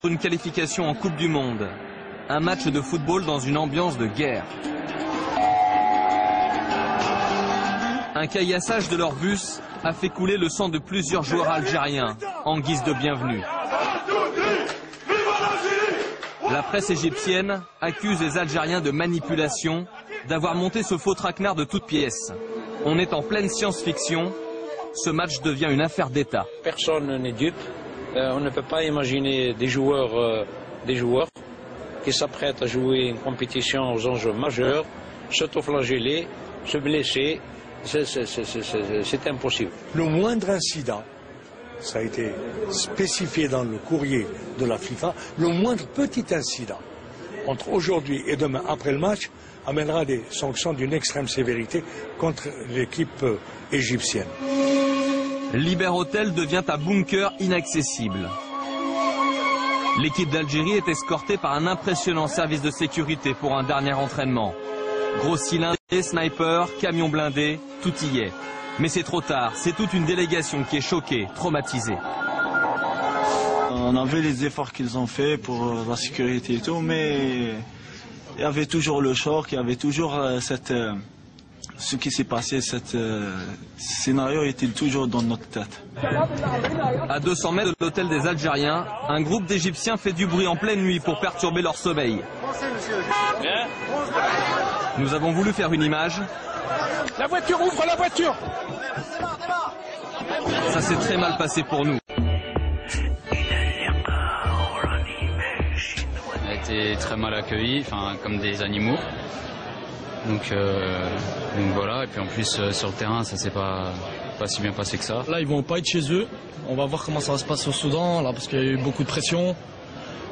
une qualification en Coupe du Monde. Un match de football dans une ambiance de guerre. Un caillassage de leur bus a fait couler le sang de plusieurs joueurs algériens en guise de bienvenue. La presse égyptienne accuse les Algériens de manipulation, d'avoir monté ce faux traquenard de toutes pièces. On est en pleine science-fiction. Ce match devient une affaire d'État. Personne n'est dupe. On ne peut pas imaginer des joueurs qui s'apprêtent à jouer une compétition aux enjeux majeurs, s'autoflageller, se blesser. C'est impossible. Le moindre incident, ça a été spécifié dans le courrier de la FIFA, le moindre petit incident entre aujourd'hui et demain après le match amènera des sanctions d'une extrême sévérité contre l'équipe égyptienne. Liberhotel devient un bunker inaccessible. L'équipe d'Algérie est escortée par un impressionnant service de sécurité pour un dernier entraînement. Gros cylindres, snipers, camions blindés, tout y est. Mais c'est trop tard, c'est toute une délégation qui est choquée, traumatisée. On a vu les efforts qu'ils ont fait pour la sécurité et tout, mais il y avait toujours le choc, il y avait toujours ce qui s'est passé, ce scénario était toujours dans notre tête. À 200 mètres de l'hôtel des Algériens, un groupe d'Égyptiens fait du bruit en pleine nuit pour perturber leur sommeil. Nous avons voulu faire une image. La voiture, ouvre la voiture! Ça s'est très mal passé pour nous. On a été très mal accueillis, comme des animaux. Donc voilà, et puis en plus sur le terrain, ça s'est pas si bien passé que ça. Là, ils vont pas être chez eux. On va voir comment ça va se passer au Soudan, là, parce qu'il y a eu beaucoup de pression.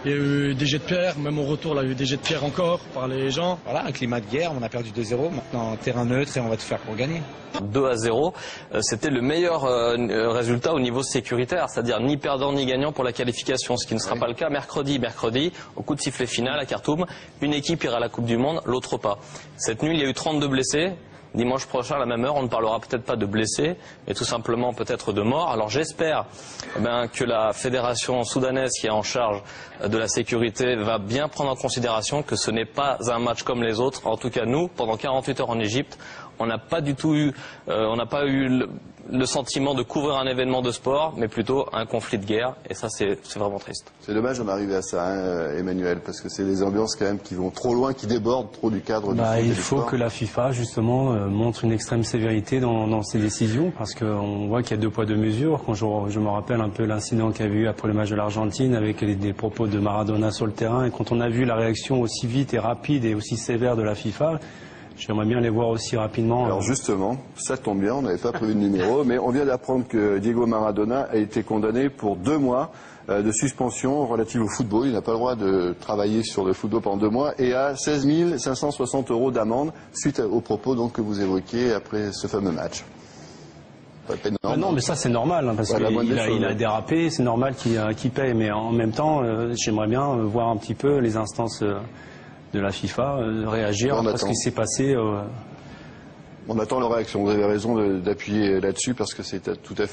Il y a eu des jets de pierre, même au retour, il y a eu des jets de pierre encore par les gens. Voilà, un climat de guerre, on a perdu 2-0, maintenant terrain neutre et on va tout faire pour gagner. 2-0, c'était le meilleur résultat au niveau sécuritaire, c'est-à-dire ni perdant ni gagnant pour la qualification, ce qui ne sera pas le cas mercredi, au coup de sifflet final à Khartoum, une équipe ira à la Coupe du Monde, l'autre pas. Cette nuit, il y a eu 32 blessés. Dimanche prochain, à la même heure, on ne parlera peut-être pas de blessés, mais tout simplement peut-être de morts. Alors j'espère que la fédération soudanaise qui est en charge de la sécurité va bien prendre en considération que ce n'est pas un match comme les autres. En tout cas, nous, pendant 48 heures en Égypte, on n'a pas du tout eu, le sentiment de couvrir un événement de sport, mais plutôt un conflit de guerre, et ça c'est vraiment triste. C'est dommage d'en arriver à ça, Emmanuel, parce que c'est des ambiances quand même qui vont trop loin, qui débordent trop du cadre du foot. Il faut que la FIFA justement montre une extrême sévérité dans ses décisions, parce qu'on voit qu'il y a deux poids deux mesures. Quand je me rappelle un peu l'incident qu'il y avait eu après le match de l'Argentine avec des propos de Maradona sur le terrain, et quand on a vu la réaction aussi vite et rapide et aussi sévère de la FIFA, j'aimerais bien les voir aussi rapidement. Alors justement, ça tombe bien, on n'avait pas prévu de numéro, mais on vient d'apprendre que Diego Maradona a été condamné pour 2 mois de suspension relative au football. Il n'a pas le droit de travailler sur le football pendant 2 mois et à 16 560 € d'amende suite aux propos donc, que vous évoquiez après ce fameux match. Non, mais ça c'est normal, parce qu'il a dérapé, c'est normal qu'il paye, mais en même temps, j'aimerais bien voir un petit peu les instances de la FIFA réagir à ce qui s'est passé. On attend leur réaction. Vous avez raison d'appuyer là-dessus parce que c'est tout à fait